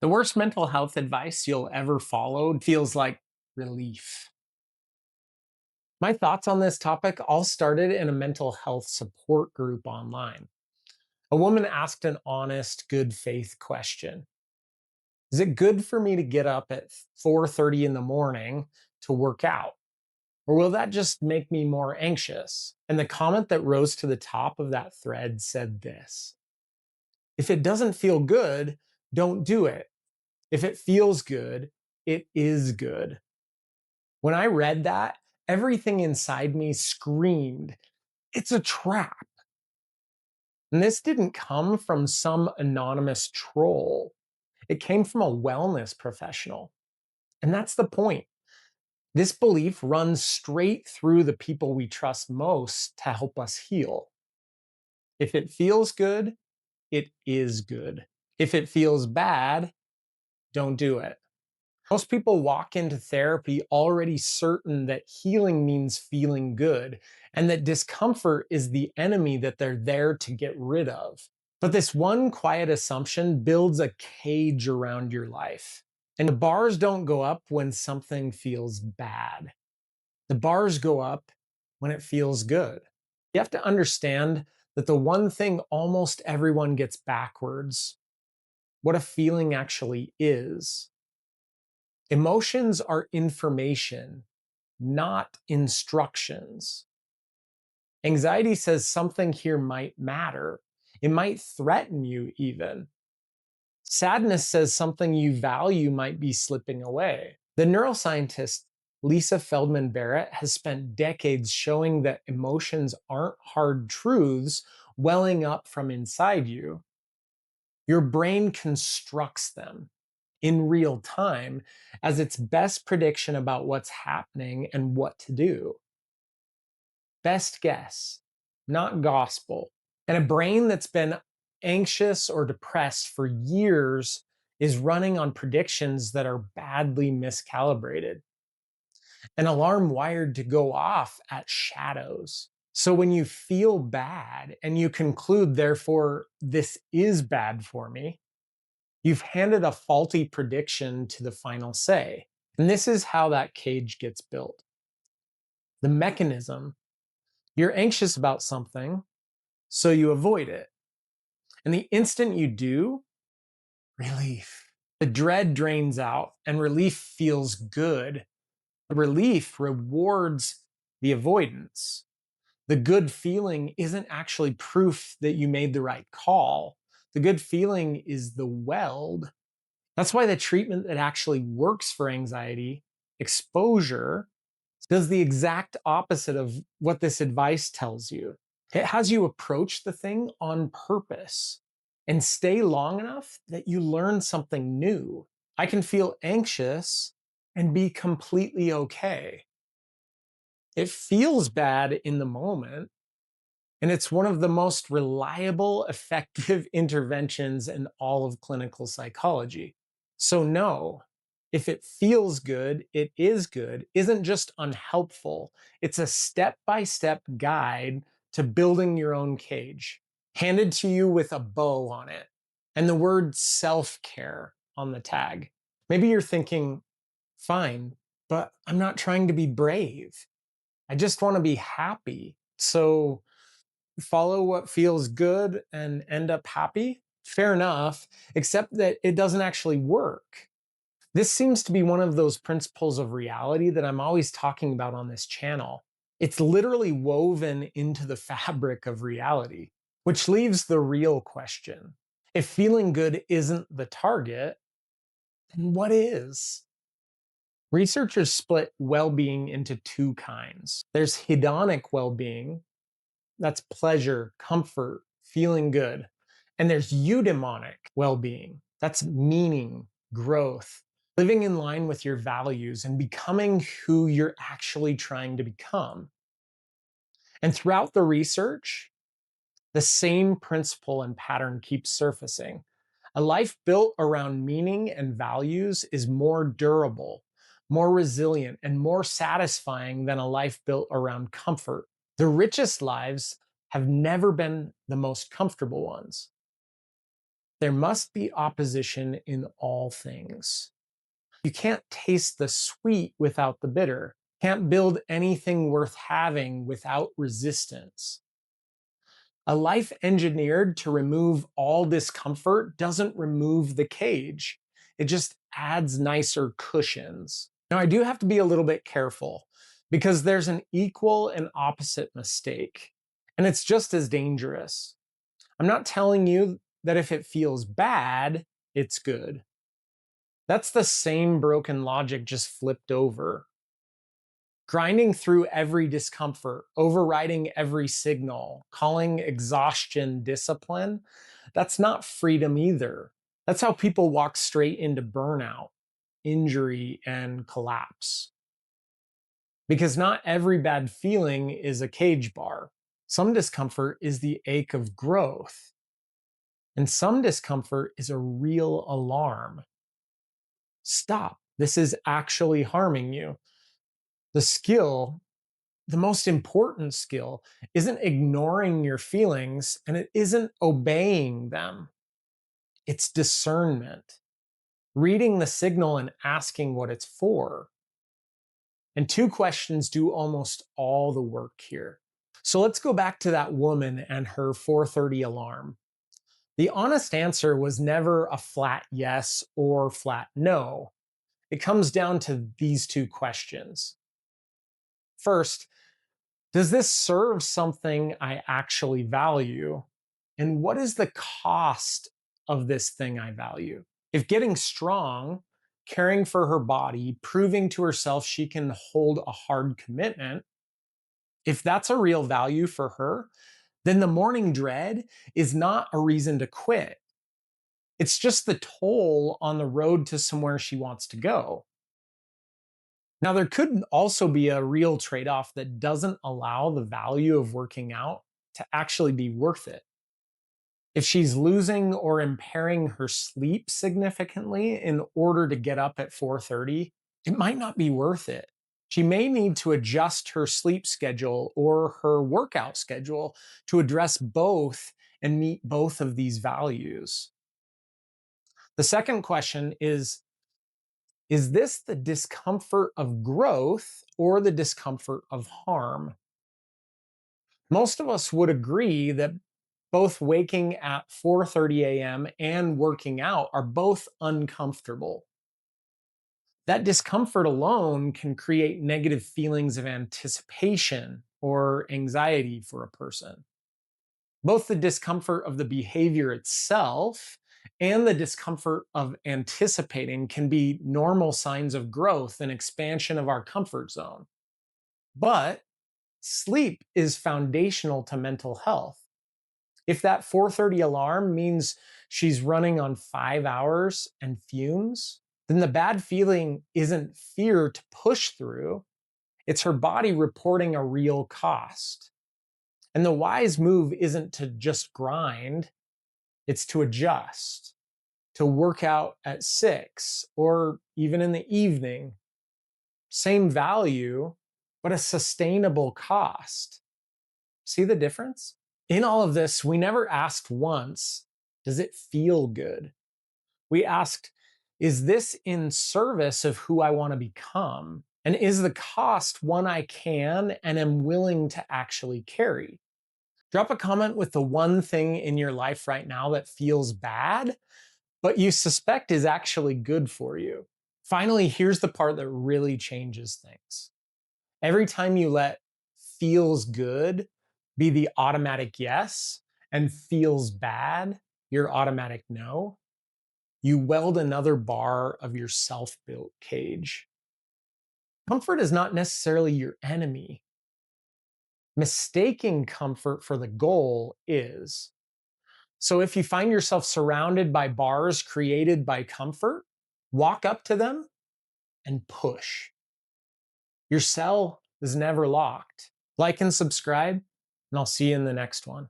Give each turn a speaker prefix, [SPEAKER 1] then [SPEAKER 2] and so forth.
[SPEAKER 1] The worst mental health advice you'll ever follow feels like relief. My thoughts on this topic all started in a mental health support group online. A woman asked an honest, good faith question. Is it good for me to get up at 4:30 in the morning to work out? Or will that just make me more anxious? And the comment that rose to the top of that thread said this: if it doesn't feel good, don't do it. If it feels good, it is good. When I read that, everything inside me screamed, it's a trap. And this didn't come from some anonymous troll. It came from a wellness professional. And that's the point. This belief runs straight through the people we trust most to help us heal. If it feels good, it is good. If it feels bad, don't do it. Most people walk into therapy already certain that healing means feeling good and that discomfort is the enemy that they're there to get rid of. But this one quiet assumption builds a cage around your life. And the bars don't go up when something feels bad. The bars go up when it feels good. You have to understand that the one thing almost everyone gets backwards, what a feeling actually is. Emotions are information, not instructions. Anxiety says something here might matter. It might threaten you, even. Sadness says something you value might be slipping away. The neuroscientist Lisa Feldman Barrett has spent decades showing that emotions aren't hard truths welling up from inside you. Your brain constructs them in real time as its best prediction about what's happening and what to do. Best guess, not gospel. And a brain that's been anxious or depressed for years is running on predictions that are badly miscalibrated. An alarm wired to go off at shadows. So when you feel bad and you conclude, therefore, this is bad for me, you've handed a faulty prediction to the final say. And this is how that cage gets built. The mechanism: you're anxious about something, so you avoid it. And the instant you do, relief. The dread drains out and relief feels good. The relief rewards the avoidance. The good feeling isn't actually proof that you made the right call. The good feeling is the weld. That's why the treatment that actually works for anxiety, exposure, does the exact opposite of what this advice tells you. It has you approach the thing on purpose and stay long enough that you learn something new. I can feel anxious and be completely okay. It feels bad in the moment, and it's one of the most reliable, effective interventions in all of clinical psychology. So, no, if it feels good, it is good, isn't just unhelpful. It's a step by step guide to building your own cage, handed to you with a bow on it and the word self care on the tag. Maybe you're thinking, fine, but I'm not trying to be brave. I just want to be happy. So, follow what feels good and end up happy? Fair enough, except that it doesn't actually work. This seems to be one of those principles of reality that I'm always talking about on this channel. It's literally woven into the fabric of reality, which leaves the real question. If feeling good isn't the target, then what is? Researchers split well-being into two kinds. There's hedonic well-being, that's pleasure, comfort, feeling good. And there's eudemonic well-being. That's meaning, growth, living in line with your values and becoming who you're actually trying to become. And throughout the research, the same principle and pattern keeps surfacing. A life built around meaning and values is more durable, more resilient, and more satisfying than a life built around comfort. The richest lives have never been the most comfortable ones. There must be opposition in all things. You can't taste the sweet without the bitter. Can't build anything worth having without resistance. A life engineered to remove all discomfort doesn't remove the cage. It just adds nicer cushions. Now, I do have to be a little bit careful because there's an equal and opposite mistake, and it's just as dangerous. I'm not telling you that if it feels bad, it's good. That's the same broken logic just flipped over. Grinding through every discomfort, overriding every signal, calling exhaustion discipline, that's not freedom either. That's how people walk straight into burnout, injury, and collapse. Because not every bad feeling is a cage bar. Some discomfort is the ache of growth, and some discomfort is a real alarm. Stop. This is actually harming you. The skill, the most important skill, isn't ignoring your feelings and it isn't obeying them. It's discernment, reading the signal and asking what it's for. And two questions do almost all the work here. So let's go back to that woman and her 4:30 alarm. The honest answer was never a flat yes or flat no. It comes down to these two questions. First, does this serve something I actually value? And what is the cost of this thing I value? If getting strong, caring for her body, proving to herself she can hold a hard commitment, if that's a real value for her, then the morning dread is not a reason to quit. It's just the toll on the road to somewhere she wants to go. Now, there could also be a real trade off that doesn't allow the value of working out to actually be worth it. If she's losing or impairing her sleep significantly in order to get up at 4:30, it might not be worth it. She may need to adjust her sleep schedule or her workout schedule to address both and meet both of these values. The second question is this the discomfort of growth or the discomfort of harm? Most of us would agree that both waking at 4:30 a.m. and working out are both uncomfortable. That discomfort alone can create negative feelings of anticipation or anxiety for a person. Both the discomfort of the behavior itself and the discomfort of anticipating can be normal signs of growth and expansion of our comfort zone. But sleep is foundational to mental health. If that 4:30 alarm means she's running on 5 hours and fumes, then the bad feeling isn't fear to push through, it's her body reporting a real cost. And the wise move isn't to just grind, it's to adjust, to work out at 6 or even in the evening. Same value, but a sustainable cost. See the difference? In all of this, we never asked once, does it feel good? We asked, is this in service of who I want to become? And is the cost one I can and am willing to actually carry? Drop a comment with the one thing in your life right now that feels bad, but you suspect is actually good for you. Finally, here's the part that really changes things. Every time you let feels good be the automatic yes and feels bad your automatic no, you weld another bar of your self built cage. Comfort is not necessarily your enemy. Mistaking comfort for the goal is. So if you find yourself surrounded by bars created by comfort, walk up to them and push. Your cell is never locked. Like and subscribe, and I'll see you in the next one.